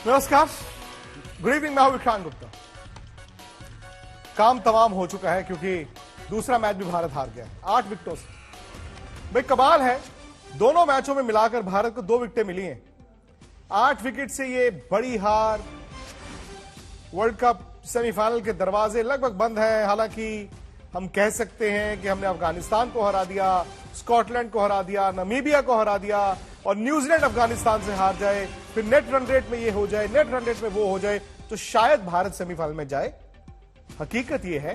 नमस्कार, good evening. मैं हूं विक्रांत गुप्ता। काम तमाम हो चुका है क्योंकि दूसरा मैच भी भारत हार गया 8 विकेटों से। भाई कमाल है, दोनों मैचों में मिलाकर भारत को 2 विकेटें मिली हैं। 8 विकेट से ये बड़ी हार। वर्ल्ड कप सेमीफाइनल के दरवाजे लगभग बंद हैं। हालांकि हम कह सकते हैं कि हमने अफगानिस्तान को हरा दिया, स्कॉटलैंड को हरा दिया, नामीबिया को हरा दिया और न्यूजीलैंड अफगानिस्तान से हार जाए, फिर नेट रन रेट में ये हो जाए, नेट रन रेट में वो हो जाए, तो शायद भारत सेमीफाइनल में जाए। हकीकत ये है,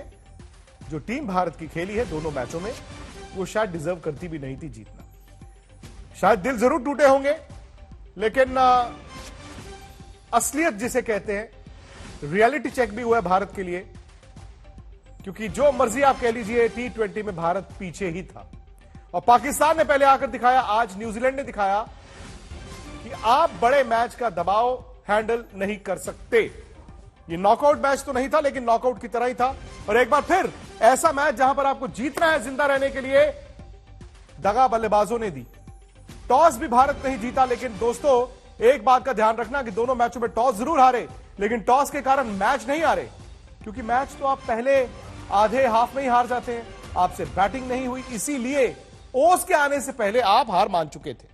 जो टीम भारत की खेली है दोनों मैचों में, वो शायद डिजर्व करती भी नहीं थी जीतना। शायद दिल जरूर टूटे होंगे, लेकिन असलियत जिसे कहते हैं, रियलिटी चेक भी हुआ है भारत के लिए। क्योंकि जो मर्जी आप कह लीजिए, T20 में भारत पीछे ही था और पाकिस्तान ने पहले आकर दिखाया, आज न्यूजीलैंड ने दिखाया कि आप बड़े मैच का दबाव हैंडल नहीं कर सकते। ये नॉकआउट मैच तो नहीं था, लेकिन नॉकआउट की तरह ही था। और एक बार फिर ऐसा मैच जहां पर आपको जीतना है जिंदा रहने के लिए, दगा बल्लेबाजों ने दी। टॉस भी भारत नहीं जीता, लेकिन दोस्तों एक बात का ध्यान रखना कि दोनों मैचों में टॉस जरूर हारे, लेकिन टॉस के कारण मैच नहीं हारे। क्योंकि मैच तो आप पहले आधे हाफ में ही हार जाते हैं। आपसे बैटिंग नहीं हुई, इसीलिए ओस के आने से पहले आप हार मान चुके थे।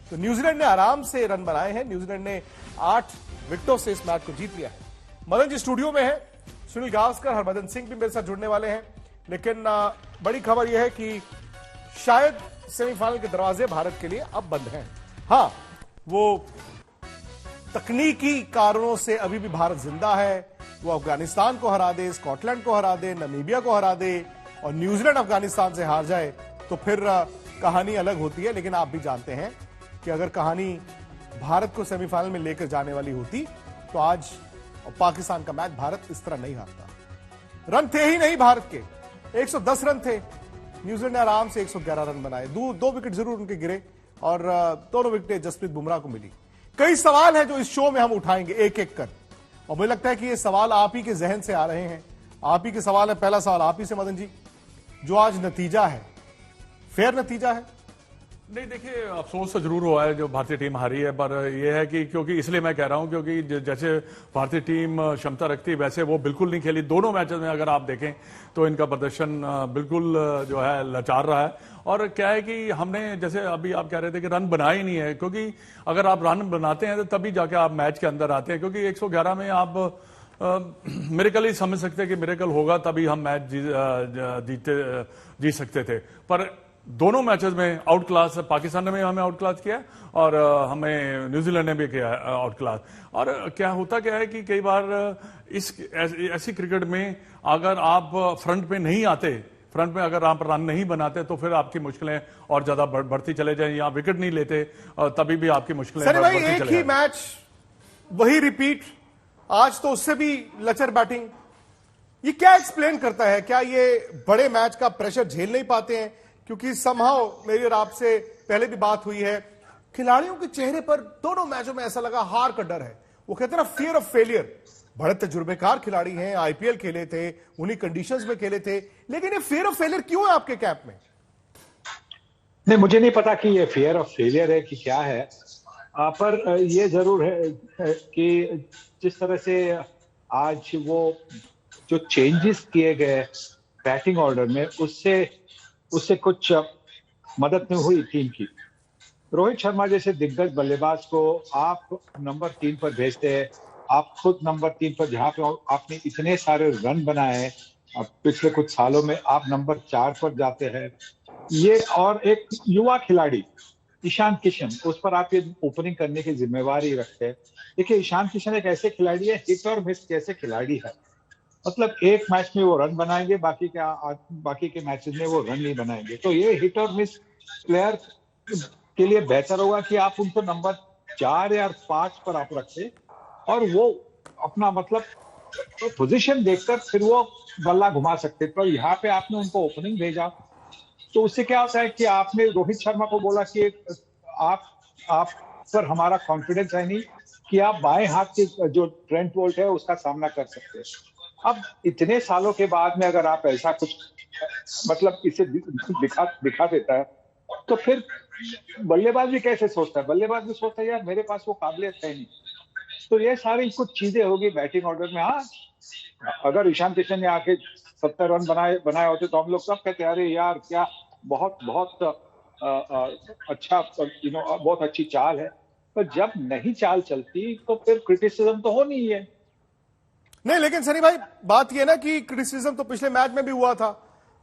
तो न्यूजीलैंड ने आराम से रन बनाए हैं। न्यूजीलैंड ने 8 विकेटों से इस मैच को जीत लिया है। मदन जी स्टूडियो में है, सुनील गावस्कर, हरभजन सिंह भी मेरे साथ जुड़ने वाले हैं। लेकिन बड़ी खबर यह है कि शायद सेमीफाइनल के दरवाजे भारत के लिए अब बंद हैं। हां, वो तकनीकी कारणों से अभी भी भारत जिंदा है। वो अफगानिस्तान को हरा दे, स्कॉटलैंड को हरा दे, नामीबिया को हरा दे और न्यूजीलैंड अफगानिस्तान से हार जाए तो फिर कहानी अलग होती है। लेकिन आप भी जानते हैं कि अगर कहानी भारत को सेमीफाइनल में लेकर जाने वाली होती तो आज पाकिस्तान का मैच भारत इस तरह नहीं हारता। रन थे ही नहीं भारत के, 110 रन थे। न्यूजीलैंड ने आराम से 111 रन बनाए। 2 विकेट जरूर उनके गिरे और दोनों विकेटें जसप्रीत बुमराह को मिली। कई सवाल हैं जो इस शो में हम उठाएंगे एक एक कर, और मुझे लगता है कि ये सवाल आप ही के जहन से आ रहे हैं। आप ही के सवाल है। पहला सवाल आप ही से मदन जी, जो आज नतीजा है, फेयर नतीजा है? नहीं, देखिए अफसोस तो जरूर हुआ है जो भारतीय टीम हारी है, पर यह है कि क्योंकि इसलिए मैं कह रहा हूं क्योंकि जैसे भारतीय टीम क्षमता रखती है वैसे वो बिल्कुल नहीं खेली। दोनों मैचेस में अगर आप देखें तो इनका प्रदर्शन बिल्कुल जो है लाचार रहा है। और क्या है कि हमने, जैसे अभी आप कह रहे थे कि रन बनाए ही नहीं है, क्योंकि अगर आप रन बनाते हैं तो तभी जाके आप मैच के अंदर आते हैं। क्योंकि 111 में आप मिरेकल ही समझ सकते हैं कि मिरेकल होगा तभी हम मैच जीत सकते थे। पर दोनों मैचेस में आउट क्लास, पाकिस्तान ने भी हमें आउट क्लास किया और हमें न्यूजीलैंड ने भी किया आउट क्लास। और क्या होता क्या है कि कई बार ऐसी क्रिकेट में अगर आप फ्रंट पे नहीं आते, फ्रंट में अगर आप रन नहीं बनाते तो फिर आपकी मुश्किलें और ज्यादा बढ़ती चले जाए, या विकेट नहीं लेते तभी भी आपकी मुश्किलें बढ़ती चले जाए। एक ही मैच वही रिपीट, आज तो उससे भी लचर बैटिंग। ये क्या एक्सप्लेन करता है? क्या ये बड़े मैच का प्रेशर झेल नहीं पाते हैं? क्योंकि समहाउ मेरी और आपसे पहले भी बात हुई है, खिलाड़ियों के चेहरे पर दोनों मैचों में ऐसा लगा हार का डर है। वो कहते हैं ना, फियर ऑफ फेलियर। बड़े तजुर्बेकार खिलाड़ी हैं, आईपीएल खेले थे, उन्हीं कंडीशंस में खेले थे, लेकिन ये फियर ऑफ फेलियर क्यों है आपके कैंप में? नहीं, मुझे नहीं पता कि ये फियर ऑफ फेलियर है कि क्या है, पर ये जरूर है कि जिस तरह से आज वो जो चेंजेस किए गए बैटिंग ऑर्डर में, उससे कुछ मदद नहीं हुई टीम की। रोहित शर्मा जैसे दिग्गज बल्लेबाज को आप नंबर 3 पर भेजते हैं, आप खुद नंबर 3 पर, जहां पे आपने इतने सारे रन बनाए, अब पिछले कुछ सालों में आप नंबर 4 पर जाते हैं। ये और एक युवा खिलाड़ी ईशान किशन, उस पर आप ये ओपनिंग करने की जिम्मेवारी रखते हैं। देखिए, ईशान किशन एक ऐसे खिलाड़ी है, हिट और मिस जैसे खिलाड़ी है। मतलब एक मैच में वो रन बनाएंगे, बाकी के मैचेस में वो रन नहीं बनाएंगे। तो ये हिट और मिस प्लेयर के लिए बेहतर होगा कि आप उनको नंबर 4 या 5 पर आप रखें और वो अपना मतलब पोजीशन देखकर फिर वो बल्ला घुमा सकते। पर यहाँ पे आपने उनको ओपनिंग भेजा, तो उससे क्या होता है कि आपने रोहित शर्मा को बोला कि आप पर हमारा कॉन्फिडेंस है नहीं कि आप बाएं हाथ के जो ट्रेंट बोल्ट है उसका सामना कर सकते हैं। अब इतने सालों के बाद में अगर आप ऐसा कुछ मतलब इसे दिखा देता है, तो फिर बल्लेबाज भी कैसे सोचता है? बल्लेबाज भी सोचता है यार मेरे पास वो काबिलियत है नहीं। तो ये सारी कुछ चीजें होगी बैटिंग ऑर्डर में। हाँ, अगर ईशान किशन ने आके 70 रन बनाए होते तो हम लोग सब कहते अरे यार क्या बहुत बहुत अच्छा बहुत अच्छी चाल है। पर जब नहीं चाल चलती तो फिर क्रिटिसिज्म तो होनी ही है। नहीं, लेकिन सनी भाई बात यह ना कि क्रिटिसिज्म तो पिछले मैच में भी हुआ था,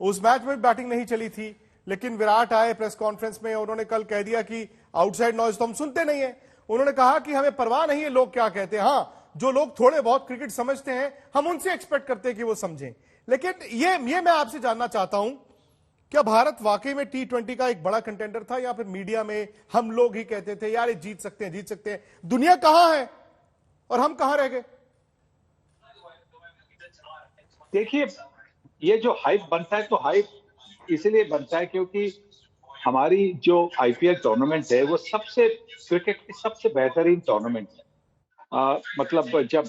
उस मैच में भी बैटिंग नहीं चली थी, लेकिन विराट आए प्रेस कॉन्फ्रेंस में, उन्होंने कल कह दिया कि आउटसाइड नॉइज तो हम सुनते नहीं है। उन्होंने कहा कि हमें परवाह नहीं है लोग क्या कहते हैं, हाँ जो लोग थोड़े बहुत क्रिकेट समझते हैं हम उनसे एक्सपेक्ट करते हैं कि वो समझें। लेकिन ये मैं आपसे जानना चाहता हूं, क्या भारत वाकई में T20 का एक बड़ा कंटेंडर था, या फिर मीडिया में हम लोग ही कहते थे यार ये जीत सकते हैं जीत सकते हैं, दुनिया कहां है और हम कहां रह गए? देखिए, ये जो हाइप बनता है तो हाइप इसलिए बनता है क्योंकि हमारी जो आईपीएल टूर्नामेंट है वो सबसे क्रिकेट की सबसे बेहतरीन टूर्नामेंट है। मतलब जब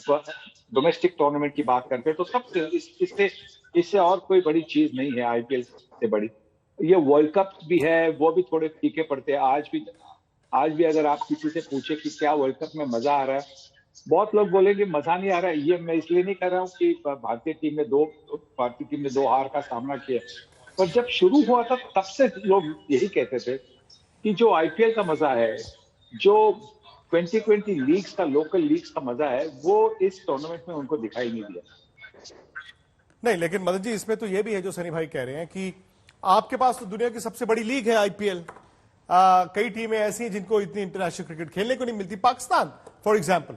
डोमेस्टिक टूर्नामेंट की बात करते हैं तो सबसे इससे और कोई बड़ी चीज नहीं है आईपीएल से बड़ी। ये वर्ल्ड कप भी है, वो भी थोड़े फीके पड़ते हैं आज भी अगर आप किसी से पूछे कि क्या वर्ल्ड कप में मजा आ रहा है, बहुत लोग बोलेंगे मजा नहीं आ रहा है। ये मैं इसलिए नहीं कर रहा हूँ कि भारतीय टीम ने दो हार का सामना किया, पर जब शुरू हुआ था तब से लोग यही कहते थे कि जो आईपीएल का मजा है, जो 2020 लीग्स का लोकल लीग्स का मजा है, वो इस टूर्नामेंट में उनको दिखाई नहीं दिया। नहीं, लेकिन मदन जी इसमें तो ये भी है जो सनी भाई कह रहे हैं कि आपके पास तो दुनिया की सबसे बड़ी लीग है आईपीएल। कई टीमें ऐसी हैं जिनको इतनी इंटरनेशनल क्रिकेट खेलने को नहीं मिलती, पाकिस्तान फॉर एग्जाम्पल,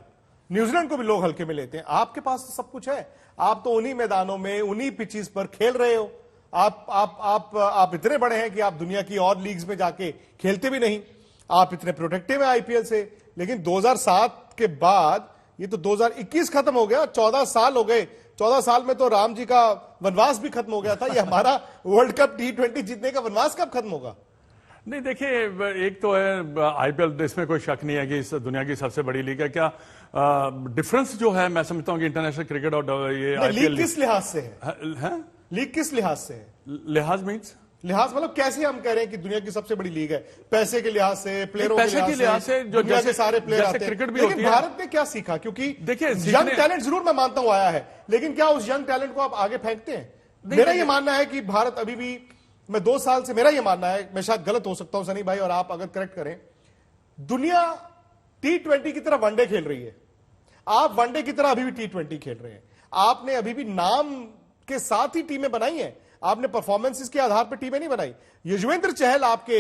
न्यूजीलैंड को भी लोग हल्के में लेते हैं। आपके पास तो सब कुछ है, आप तो उन्हीं मैदानों में उन्हीं पिचेस पर खेल रहे हो। आप इतने बड़े हैं कि आप दुनिया की और लीग्स में जाके खेलते भी नहीं, आप इतने प्रोटेक्टिव हैं आईपीएल से। लेकिन 2007 के बाद ये तो 2021 खत्म हो गया, 14 साल हो गए। 14 साल में तो राम जी का वनवास भी खत्म हो गया था। ये हमारा वर्ल्ड कप T20 जीतने का वनवास कब खत्म होगा? नहीं, देखिए, एक तो है आईपीएल, इसमें कोई शक नहीं है कि इस दुनिया की सबसे बड़ी लीग है। क्या डिफरेंस जो है मैं समझता हूं कि इंटरनेशनल क्रिकेट और ये आईपीएल लीग किस लिहाज से है? लीग किस लिहाज से है? लिहाज मीन्स लिहाज मतलब कैसे हम कह रहे हैं कि दुनिया की सबसे बड़ी लीग है? पैसे के लिहाज से, प्लेयरों के लिहाज से जो जैसे सारे प्लेयर आते हैं। क्रिकेट भी लेकिन भारत ने क्या सीखा? क्योंकि देखिए, यंग टैलेंट जरूर मैं मानता हूं आया है, लेकिन क्या उस यंग टैलेंट को आप आगे फेंकते हैं? मेरा ये मानना है कि भारत अभी भी, मैं 2 साल से, मेरा ये मानना है, मैं शायद गलत हो सकता हूं सनी भाई और आप अगर करेक्ट करें, दुनिया T20 की तरह वनडे खेल रही है, आप वनडे की तरह अभी भी T20 खेल रहे हैं। आपने अभी भी नाम के साथ ही टीमें बनाई हैं, आपने परफॉर्मेंसेस के आधार पर टीमें नहीं बनाई। युजवेंद्र चहल आपके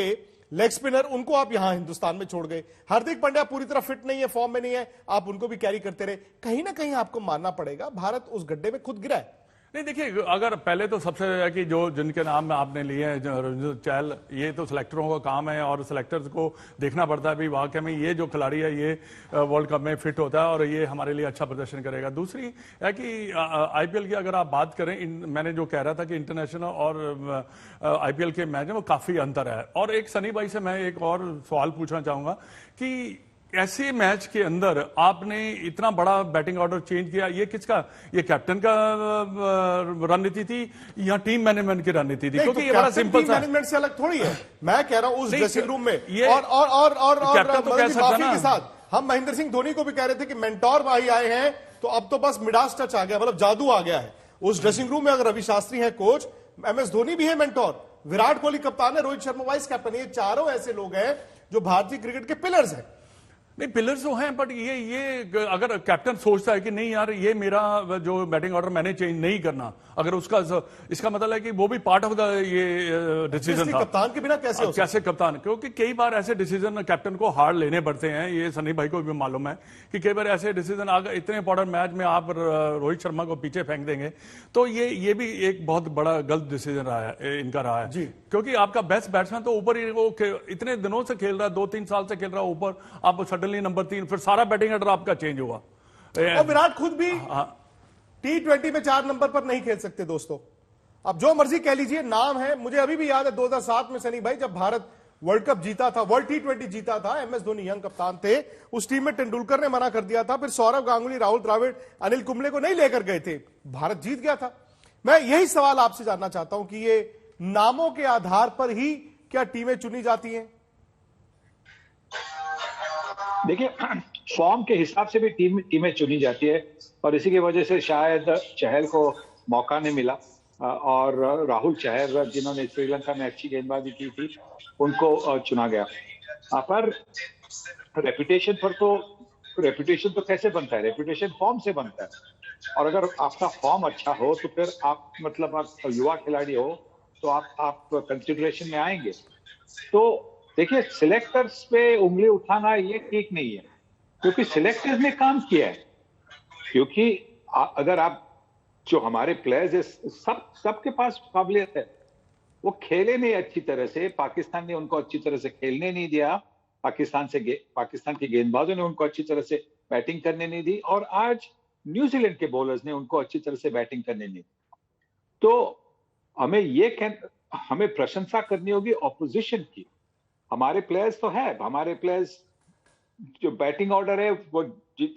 लेग स्पिनर, उनको आप यहां हिंदुस्तान में छोड़ गए। हार्दिक पांड्या पूरी तरह फिट नहीं है, फॉर्म में नहीं है, आप उनको भी कैरी करते रहे। कहीं ना कहीं आपको मानना पड़ेगा भारत उस गड्ढे में खुद गिरा है। नहीं, देखिए, अगर पहले तो सबसे है कि जो जिनके नाम आपने लिए हैं, चहल, ये तो सिलेक्टरों का काम है और सिलेक्टर्स को देखना पड़ता है भी वाकई में ये जो खिलाड़ी है ये वर्ल्ड कप में फिट होता है और ये हमारे लिए अच्छा प्रदर्शन करेगा। दूसरी है कि आईपीएल की अगर आप बात करें, मैंने जो कह रहा था कि इंटरनेशनल और आईपीएल के मैच में वो काफी अंतर है। और एक सनी भाई से मैं एक और सवाल पूछना चाहूंगा कि ऐसे मैच के अंदर आपने इतना बड़ा बैटिंग ऑर्डर चेंज किया, ये किसका? ये कैप्टन का रणनीति थी या टीम मैनेजमेंट की रणनीति थी? क्योंकि ये बड़ा सिंपल सा मैनेजमेंट से अलग थोड़ी है। मैं कह रहा हूं उस ड्रेसिंग रूम में ये और कैप्टन तो कह सकता के साथ हम महेंद्र सिंह धोनी को भी कह रहे थे कि मेंटोर भाई आए हैं, तो अब तो बस मिडास टच आ गया, मतलब जादू आ गया है उस ड्रेसिंग रूम में। अगर रवि शास्त्री है कोच, MS धोनी भी है मेंटोर, विराट कोहली कप्तान है, रोहित शर्मा वाइस कैप्टन, ये चारों ऐसे लोग हैं जो भारतीय क्रिकेट के पिलर्स हैं। नहीं, पिलर्स तो हैं, बट ये अगर कैप्टन सोचता है कि नहीं यार ये मेरा जो बैटिंग ऑर्डर मैंने चेंज नहीं करना, अगर उसका इसका मतलब है कि वो भी पार्ट ऑफ द ये डिसीजन था। कप्तान के बिना कैसे कप्तान? क्योंकि कई बार ऐसे डिसीजन कैप्टन को हार्ड लेने पड़ते हैं, ये सनी भाई को भी मालूम है कि कई बार ऐसे डिसीजन अगर इतने इंपॉर्टेंट मैच में आप रोहित शर्मा को पीछे फेंक देंगे तो ये भी एक बहुत बड़ा गलत डिसीजन रहा है इनका रहा है। क्योंकि आपका बेस्ट बैट्समैन तो ऊपर ही वो इतने दिनों से खेल रहा है, 2-3 साल से खेल रहा है ऊपर, आप सडनली नंबर 3, फिर सारा बैटिंग ऑर्डर आपका चेंज हुआ। और विराट खुद भी T20 में 4 नंबर पर नहीं खेल सकते दोस्तों। अब जो मर्जी कह लीजिए, नाम है, मुझे अभी भी याद है 2007 में सनी भाई जब भारत वर्ल्ड कप जीता था, वर्ल्ड T20 जीता था, MS धोनी यंग कप्तान थे, उस टीम में तेंदुलकर ने मना कर दिया था, फिर सौरव गांगुली, राहुल द्रविड़, अनिल कुंबले को नहीं लेकर गए थे, भारत जीत गया था। मैं यही सवाल आपसे जानना चाहता हूं कि ये नामों के आधार पर ही क्या टीमें चुनी जाती हैं? देखिए, फॉर्म के हिसाब से भी टीमें चुनी जाती है, और इसी की वजह से शायद चहल को मौका नहीं मिला, और राहुल चहर जिन्होंने श्रीलंका में अच्छी गेंदबाजी की थी उनको चुना गया। पर रेपुटेशन तो कैसे बनता है? रेपुटेशन फॉर्म से बनता है, और अगर आपका फॉर्म अच्छा हो तो फिर आप मतलब आप युवा खिलाड़ी हो तो आप कंसिडरेशन में आएंगे। तो देखिए, सिलेक्टर्स पे उंगली उठाना ये ठीक नहीं है, क्योंकि सिलेक्टर्स ने काम किया है। क्योंकि अगर आप जो हमारे प्लेयर्स है सबके पास काबिलियत है, वो खेले नहीं अच्छी तरह से, पाकिस्तान ने उनको अच्छी तरह से खेलने नहीं दिया, पाकिस्तान के गेंदबाजों ने उनको अच्छी तरह से बैटिंग करने नहीं दी, और आज न्यूजीलैंड के बॉलर्स ने उनको अच्छी तरह से बैटिंग करने नहीं दी। तो हमें प्रशंसा करनी होगी ऑपोजिशन की। हमारे प्लेयर्स तो है, हमारे प्लेयर्स जो बैटिंग ऑर्डर है वो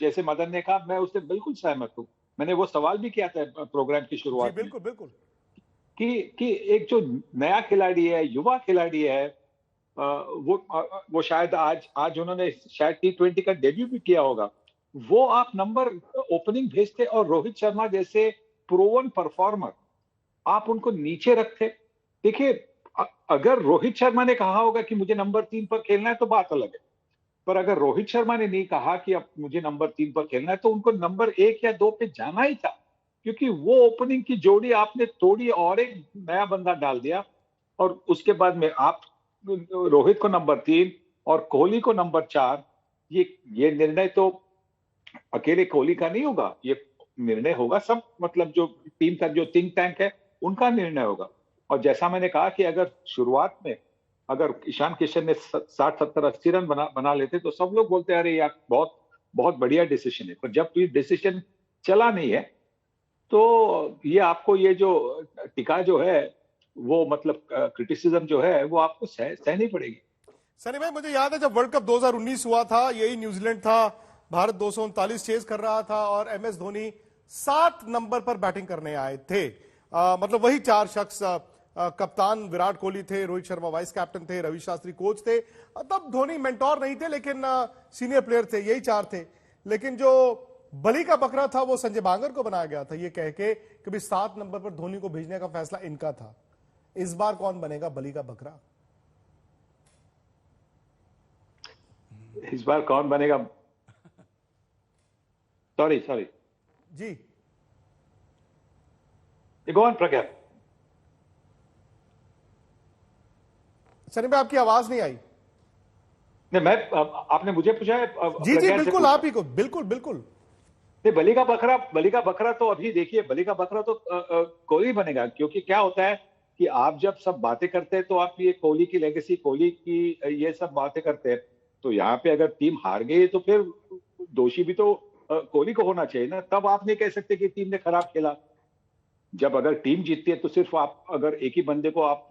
जैसे मदन ने कहा, मैं उससे बिल्कुल सहमत हूं। मैंने वो सवाल भी किया था प्रोग्राम की शुरुआत में, बिल्कुल बिल्कुल, कि एक जो नया खिलाड़ी है, युवा खिलाड़ी है, वो शायद आज उन्होंने शायद T20 का डेब्यू भी किया होगा, वो आप नंबर ओपनिंग भेजते, और रोहित शर्मा जैसे प्रोवन परफॉर्मर आप उनको नीचे रखते। देखिए, अगर रोहित शर्मा ने कहा होगा कि मुझे नंबर 3 पर खेलना है तो बात अलग है, पर अगर रोहित शर्मा ने नहीं कहा कि अब मुझे नंबर 3 पर खेलना है तो उनको नंबर 1 या 2 पे जाना ही था, क्योंकि वो ओपनिंग की जोड़ी आपने तोड़ी और एक नया बंदा डाल दिया, और उसके बाद में आप रोहित को नंबर 3 और कोहली को नंबर 4। ये निर्णय तो अकेले कोहली का नहीं होगा, ये निर्णय होगा सब, मतलब जो टीम का जो थिंक टैंक है उनका निर्णय होगा। और जैसा मैंने कहा कि अगर शुरुआत में अगर ईशान किशन ने 60-70-80 रन बना लेते तो सब लोग बोलते अरे यार बहुत बहुत बढ़िया डिसीजन है, पर जब ये डिसीजन चला नहीं है तो ये आपको ये जो टीका जो है वो मतलब क्रिटिसिज्म जो है वो आपको सहनी पड़ेगी। सनी भाई, मुझे याद है जब वर्ल्ड कप 2019 हुआ था, यही न्यूजीलैंड था, भारत 239 चेज कर रहा था और एमएस धोनी 7 नंबर पर बैटिंग करने आए थे। मतलब वही 4 शख्स, कप्तान विराट कोहली थे, रोहित शर्मा वाइस कैप्टन थे, रवि शास्त्री कोच थे, तब धोनी मेंटोर नहीं थे लेकिन सीनियर प्लेयर थे, यही 4 थे। लेकिन जो बलि का बकरा था वो संजय बांगर को बनाया गया था, ये कह के कि भी 7 नंबर पर धोनी को भेजने का फैसला इनका था। इस बार कौन बनेगा बलि का बकरा? इस बार कौन बनेगा? सॉरी जी, गो ऑन प्रज्ञा। सनी भाई, आपकी आवाज नहीं आई। नहीं, आपने मुझे पूछा है? जी बिल्कुल, आप ही को, बिल्कुल बिल्कुल। नहीं, बलि का बकरा तो अभी देखिए, बलि का बकरा तो कोहली बनेगा, क्योंकि क्या होता है कि आप जब सब बातें करते हैं तो आप ये कोहली की लेगेसी, कोहली की ये सब बातें करते हैं, तो यहाँ पे अगर टीम हार गई तो फिर दोषी भी तो कोहली को होना चाहिए ना। तब आप नहीं कह सकते कि टीम ने खराब खेला। जब अगर टीम जीतती है तो सिर्फ आप अगर एक ही बंदे को आप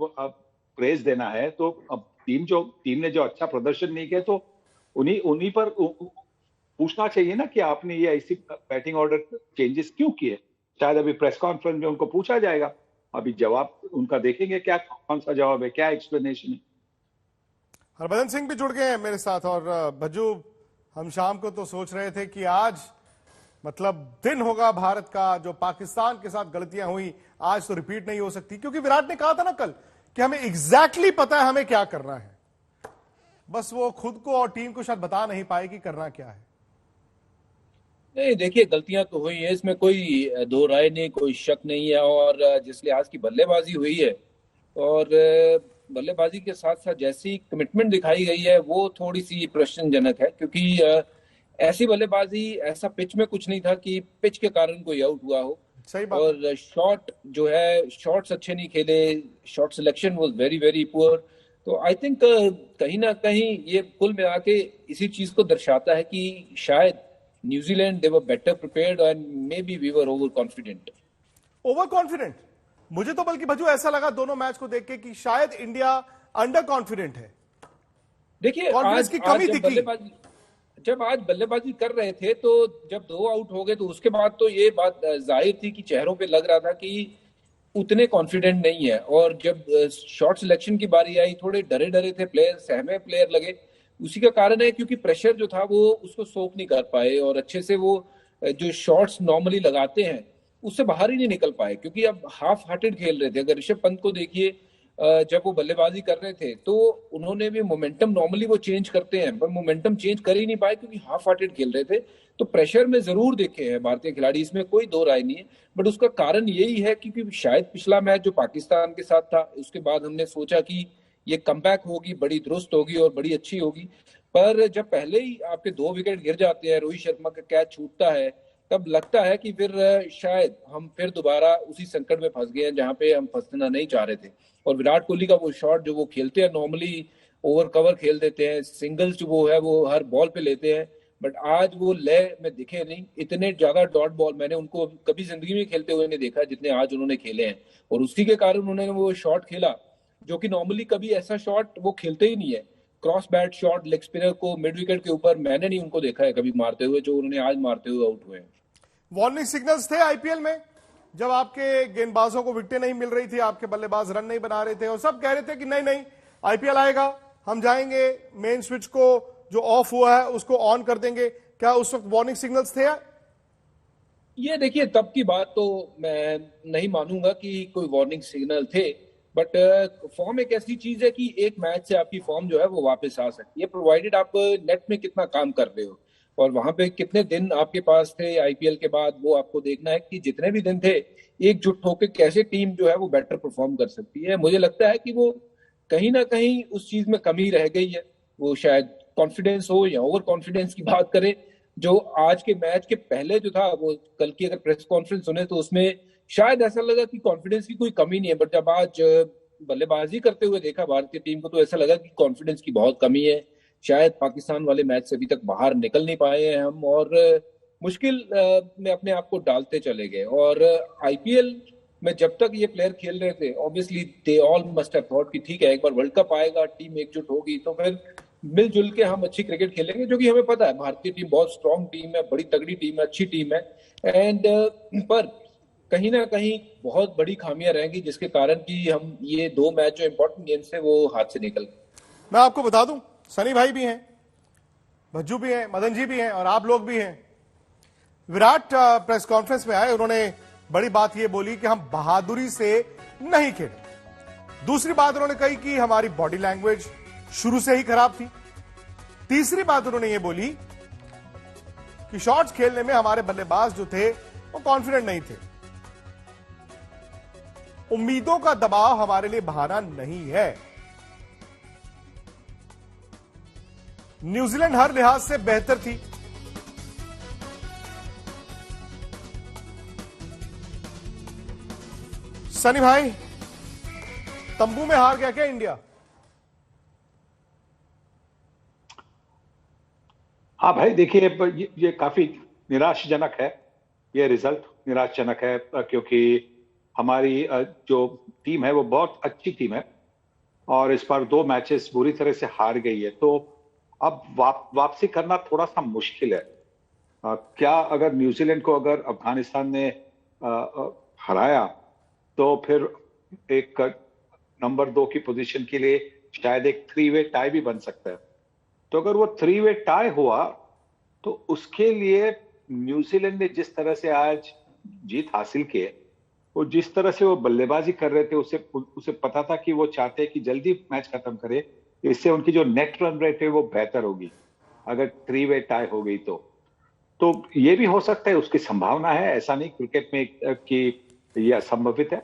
प्रेज देना है, तो अब टीम ने जो अच्छा प्रदर्शन नहीं किया तो उन्हीं पर पूछना चाहिए ना कि आपने ये ऐसी बैटिंग ऑर्डर चेंजेस क्यों किए। शायद अभी प्रेस कॉन्फ्रेंस में उनको पूछा जाएगा, अभी जवाब उनका देखेंगे क्या, कौन सा जवाब है, क्या एक्सप्लेनेशन है। हरभजन सिंह भी जुड़ गए हैं मेरे साथ। और भज्जू, हम शाम को तो सोच रहे थे कि आज मतलब दिन होगा भारत का, जो पाकिस्तान के साथ गलतियां हुई आज तो रिपीट नहीं हो सकती, क्योंकि विराट ने कहा था ना कल कि हमें एग्जैक्टली पता है हमें क्या करना है, बस वो खुद को और टीम को शायद बता नहीं पाए कि करना क्या है। नहीं, देखिए, गलतियां तो हुई है, इसमें कोई दो राय नहीं, कोई शक नहीं है। और जिस लिहाज की बल्लेबाजी हुई है और बल्लेबाजी के साथ साथ जैसी कमिटमेंट दिखाई गई है वो थोड़ी सी प्रश्नजनक है, क्योंकि ऐसी बल्लेबाजी, ऐसा पिच में कुछ नहीं था कि पिच के कारण कोई आउट हुआ हो। सही बात। और शॉट जो है, शॉट्स अच्छे नहीं खेले, shot selection was very very poor. तो आई थिंक कहीं ना कहीं ये कुल मिला के इसी चीज को दर्शाता है कि शायद New Zealand they were better prepared and maybe we were overconfident. Overconfident? मुझे तो बल्कि भज्जू ऐसा लगा दोनों मैच को देख के कि शायद इंडिया अंडर कॉन्फिडेंट है। देखिए, कॉन्फिडेंस की कमी दिखी। जब आज बल्लेबाजी कर रहे थे तो जब 2 आउट हो गए तो उसके बाद तो ये बात जाहिर थी कि चेहरों पे लग रहा था कि उतने कॉन्फिडेंट नहीं है। और जब शॉट सिलेक्शन की बारी आई, थोड़े डरे थे प्लेयर, सहमे प्लेयर लगे। उसी का कारण है क्योंकि प्रेशर जो था वो उसको सोक नहीं कर पाए और अच्छे से वो जो शॉट्स नॉर्मली लगाते हैं उससे बाहर ही नहीं निकल पाए, क्योंकि अब हाफ हार्टेड खेल रहे थे। अगर ऋषभ पंत को देखिए, जब वो बल्लेबाजी कर रहे थे तो उन्होंने भी मोमेंटम, नॉर्मली वो चेंज करते हैं पर मोमेंटम चेंज कर ही नहीं पाए क्योंकि हाफ हार्टेड खेल रहे थे। तो प्रेशर में जरूर देखे हैं भारतीय खिलाड़ी, इसमें कोई दो राय नहीं है। बट उसका कारण यही है क्योंकि शायद पिछला मैच जो पाकिस्तान के साथ था उसके बाद हमने सोचा कि ये कमबैक होगी, बड़ी दुरुस्त होगी और बड़ी अच्छी होगी। पर जब पहले ही आपके 2 विकेट गिर जाते हैं, रोहित शर्मा का कैच छूटता है, तब लगता है कि फिर शायद हम फिर दोबारा उसी संकट में फंस गए हैं जहां पे हम फंसना नहीं चाह रहे थे। और विराट कोहली का वो शॉट जो वो खेलते हैं, नॉर्मली ओवर कवर खेल देते हैं, सिंगल्स जो वो है वो हर बॉल पे लेते हैं, बट आज वो लय में दिखे नहीं। इतने ज्यादा डॉट बॉल मैंने उनको कभी जिंदगी में खेलते हुए नहीं देखा जितने आज उन्होंने खेले हैं। और उसी के कारण उन्होंने वो शॉट खेला जो कि नॉर्मली कभी ऐसा शॉट वो खेलते ही नहीं है। Cross bat shot leg spinner को मिड विकेट के ऊपर मैंने नहीं उनको देखा है कभी मारते हुए, जो उन्होंने आज मारते हुए आउट हुए हैं। वार्निंग सिग्नल्स थे आईपीएल में जब आपके गेंदबाजों को विकेटें नहीं मिल रही थी, आपके बल्लेबाज रन नहीं बना रहे थे और सब कह रहे थे कि नहीं नहीं आईपीएल आएगा, हम जाएंगे मेन स्विच को जो ऑफ हुआ है उसको ऑन कर देंगे। क्या उस वक्त वार्निंग सिग्नल्स थे? ये देखिए, तब की बात तो मैं नहीं मानूंगा कि कोई वार्निंग सिग्नल थे, बट फॉर्म एक ऐसी चीज है कि एक मैच से आपकी फॉर्म जो है वो वापस आ सकती है, प्रोवाइडेड आप नेट में कितना काम कर रहे हो और वहां पे कितने दिन आपके पास थे आईपीएल के बाद। वो आपको देखना है कि जितने भी दिन थे एकजुट होकर कैसे टीम जो है वो बेटर परफॉर्म कर सकती है। मुझे लगता है कि वो कहीं ना कहीं उस चीज में कमी रह गई है। वो शायद कॉन्फिडेंस हो या ओवर कॉन्फिडेंस की बात करें, जो आज के मैच के पहले जो था वो कल की अगर प्रेस कॉन्फ्रेंस सुने तो उसमें शायद ऐसा लगा कि कॉन्फिडेंस की कोई कमी नहीं है, बट जब आज बल्लेबाजी करते हुए देखा भारतीय टीम को तो ऐसा लगा कि कॉन्फिडेंस की बहुत कमी है। शायद पाकिस्तान वाले मैच से अभी तक बाहर निकल नहीं पाए हैं हम और मुश्किल में अपने आप को डालते चले गए। और आईपीएल में जब तक ये प्लेयर खेल रहे थे obviously they all must have thought कि ठीक है एक बार वर्ल्ड कप आएगा, टीम एकजुट होगी तो फिर मिलजुल के हम अच्छी क्रिकेट खेलेंगे, जो कि हमें पता है भारतीय टीम बहुत स्ट्रांग टीम है, बड़ी तगड़ी टीम है, अच्छी टीम है। एंड पर कहीं ना कहीं बहुत बड़ी खामियां रहेंगी जिसके कारण कि हम ये 2 मैच जो इंपॉर्टेंट गेम्स थे वो हाथ से निकल गए। मैं आपको बता दूं, सनी भाई भी हैं, भज्जू भी हैं, मदन जी भी हैं और आप लोग भी हैं। विराट प्रेस कॉन्फ्रेंस में आए, उन्होंने बड़ी बात यह बोली कि हम बहादुरी से नहीं खेले। दूसरी बात उन्होंने कही कि हमारी बॉडी लैंग्वेज शुरू से ही खराब थी। तीसरी बात उन्होंने ये बोली कि शॉट्स खेलने में हमारे बल्लेबाज जो थे वो कॉन्फिडेंट नहीं थे। उम्मीदों का दबाव हमारे लिए बहाना नहीं है। न्यूजीलैंड हर लिहाज से बेहतर थी। सनी भाई, तंबू में हार गया क्या इंडिया? हाँ भाई, देखिए ये काफी निराशाजनक है। ये रिजल्ट निराशाजनक है क्योंकि हमारी जो टीम है वो बहुत अच्छी टीम है और इस बार 2 मैचेस बुरी तरह से हार गई है, तो अब वापसी करना थोड़ा सा मुश्किल है। क्या अगर न्यूजीलैंड को अगर अफगानिस्तान ने हराया तो फिर एक नंबर 2 की पोजीशन के लिए शायद एक 3-वे टाई भी बन सकता है। तो अगर वो 3-वे टाई हुआ तो उसके लिए न्यूजीलैंड ने जिस तरह से आज जीत हासिल की है, वो जिस तरह से वो बल्लेबाजी कर रहे थे, उसे पता था कि वो चाहते हैं कि जल्दी मैच खत्म करे, इससे उनकी जो नेट रन रेट है वो बेहतर होगी अगर 3-वे टाई हो गई तो ये भी हो सकता है, उसकी संभावना है। ऐसा नहीं क्रिकेट में कि ये असंभवित है।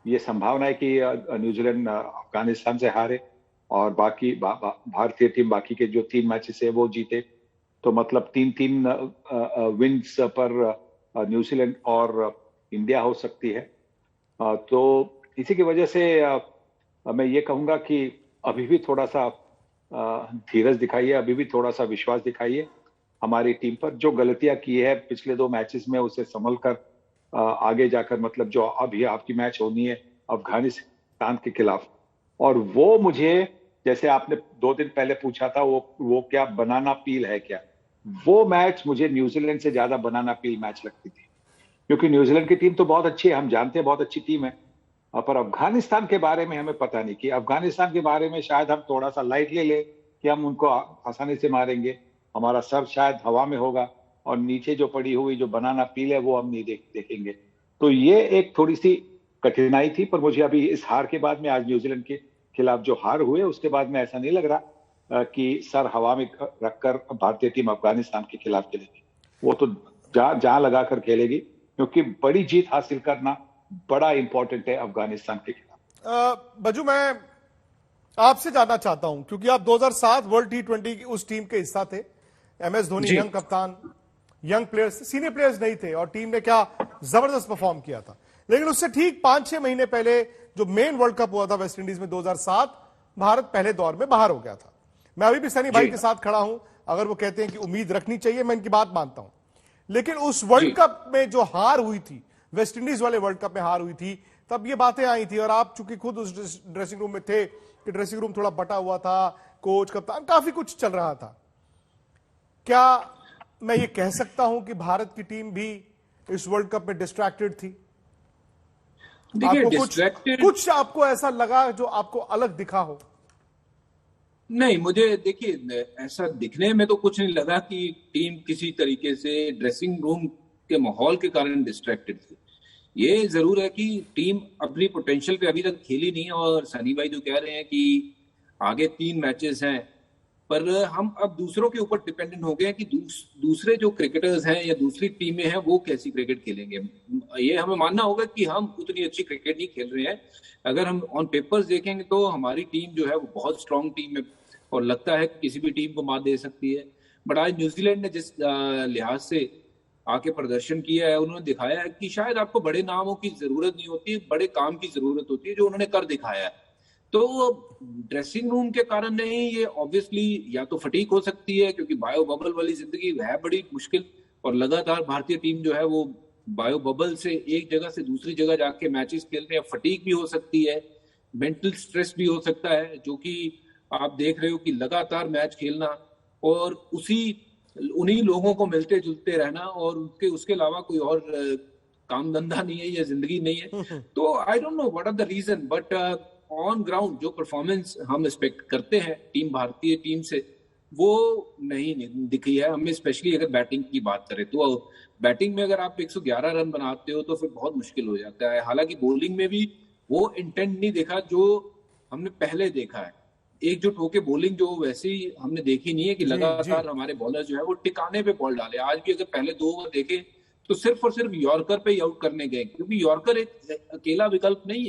ये संभावना है कि न्यूजीलैंड अफगानिस्तान से हारे और बाकी भारतीय टीम बाकी के जो 3 मैचेस है वो जीते, तो मतलब 3-3 विन्स पर न्यूजीलैंड और इंडिया हो सकती है। तो इसी की वजह से मैं ये कहूंगा कि अभी भी थोड़ा सा धीरज दिखाइए, अभी भी थोड़ा सा विश्वास दिखाइए हमारी टीम पर। जो गलतियां की है पिछले 2 मैचेस में उसे संभल कर आगे जाकर, मतलब जो अभी आपकी मैच होनी है अफगानिस्तान के खिलाफ, और वो मुझे, जैसे आपने 2 दिन पहले पूछा था वो क्या बनाना पील है क्या, वो मैच मुझे न्यूजीलैंड से ज्यादा बनाना पील मैच लगती थी, क्योंकि न्यूजीलैंड की टीम तो बहुत अच्छी है, हम जानते हैं बहुत अच्छी टीम है, पर अफगानिस्तान के बारे में हमें पता नहीं कि अफगानिस्तान के बारे में शायद हम थोड़ा सा लाइट ले लें कि हम उनको आसानी से मारेंगे। हमारा सर शायद हवा में होगा और नीचे जो पड़ी हुई जो बनाना पील है वो हम नहीं देखेंगे। तो ये एक थोड़ी सी कठिनाई थी, पर मुझे अभी इस हार के बाद में, आज न्यूजीलैंड के खिलाफ जो हार हुए उसके बाद में ऐसा नहीं लग रहा कि सर हवा में रखकर भारतीय टीम अफगानिस्तान के खिलाफ खेलेगी। वो तो जहां लगाकर खेलेगी, क्योंकि बड़ी जीत हासिल करना बड़ा इंपॉर्टेंट है अफगानिस्तान के खिलाफ। बजू, मैं आपसे जानना चाहता हूं, क्योंकि आप 2007 वर्ल्ड T20 की उस टीम के हिस्सा थे। MS धोनी यंग कप्तान, यंग प्लेयर्स, सीनियर प्लेयर्स नहीं थे, और टीम ने क्या जबरदस्त परफॉर्म किया था। लेकिन उससे ठीक 5-6 महीने पहले जो मेन वर्ल्ड कप हुआ था वेस्ट इंडीज में 2007, भारत पहले दौर में बाहर हो गया था। मैं अभी भी सनी भाई के साथ खड़ा हूं। अगर वो कहते हैं कि उम्मीद रखनी चाहिए, मैं इनकी बात मानता हूं, लेकिन उस वर्ल्ड कप में जो हार हुई थी, वेस्ट इंडीज वाले वर्ल्ड कप में हार हुई थी, तब ये बातें आई थी। और आप चूंकि खुद उस ड्रेसिंग रूम में थे कि ड्रेसिंग रूम थोड़ा बटा हुआ था, कोच, कप्तान, काफी कुछ चल रहा था। क्या मैं ये कह सकता हूं कि भारत की टीम भी इस वर्ल्ड कप में डिस्ट्रैक्टेड थी? देखिए, कुछ आपको ऐसा लगा जो आपको अलग दिखा हो? नहीं, मुझे देखिए ऐसा दिखने में तो कुछ नहीं लगा कि टीम किसी तरीके से ड्रेसिंग रूम के माहौल के कारण डिस्ट्रैक्टेड थी। ये जरूर है कि टीम अपनी पोटेंशियल पे अभी तक खेली नहीं, और सनी भाई जो कह रहे हैं कि आगे 3 मैचेस हैं, पर हम अब दूसरों के ऊपर डिपेंडेंट हो गए हैं कि दूसरे जो क्रिकेटर्स हैं या दूसरी टीमें हैं वो कैसी क्रिकेट खेलेंगे। ये हमें मानना होगा कि हम उतनी अच्छी क्रिकेट नहीं खेल रहे हैं। अगर हम ऑन पेपर्स देखेंगे तो हमारी टीम जो है वो बहुत स्ट्रांग टीम है और लगता है कि किसी भी टीम को मात दे सकती है। बट आज न्यूजीलैंड ने जिस लिहाज से आके प्रदर्शन किया है, उन्होंने दिखाया है कि शायद आपको बड़े नामों की जरूरत नहीं होती, बड़े काम की जरूरत होती है, जो उन्होंने कर दिखाया है। तो ड्रेसिंग रूम के कारण नहीं, ये ऑब्वियसली या तो फटीक हो सकती है, क्योंकि बायो बबल वाली जिंदगी है बड़ी मुश्किल, और लगातार भारतीय टीम जो है वो बायो बबल से एक जगह से दूसरी जगह जाके मैचेस खेलते हैं। फटीक भी हो सकती है, मेंटल स्ट्रेस भी हो सकता है, जो कि आप देख रहे हो कि लगातार मैच खेलना और उन्हीं लोगों को मिलते जुलते रहना, और उसके अलावा कोई और काम धंधा नहीं है या जिंदगी नहीं है। तो I don't know what are the reason, but on ground जो परफॉर्मेंस हम एक्सपेक्ट करते हैं टीम भारतीय टीम से, वो नहीं दिखी है हमें। स्पेशली अगर बैटिंग की बात करें तो बैटिंग में अगर आप 111 रन बनाते हो तो फिर बहुत मुश्किल हो जाता है। हालांकि बॉलिंग में भी वो इंटेंट नहीं देखा जो हमने पहले देखा है। एकजुट होके बॉलिंग जो वैसे ही हमने देखी नहीं है कि लगातार हमारे बॉलर जो है वो टिकाने पे बॉल डाले। आज भी अगर पहले 2 ओवर देखे तो सिर्फ और सिर्फ यॉर्कर पे ही आउट करने गए, क्योंकि यॉर्कर एक अकेला विकल्प नहीं है।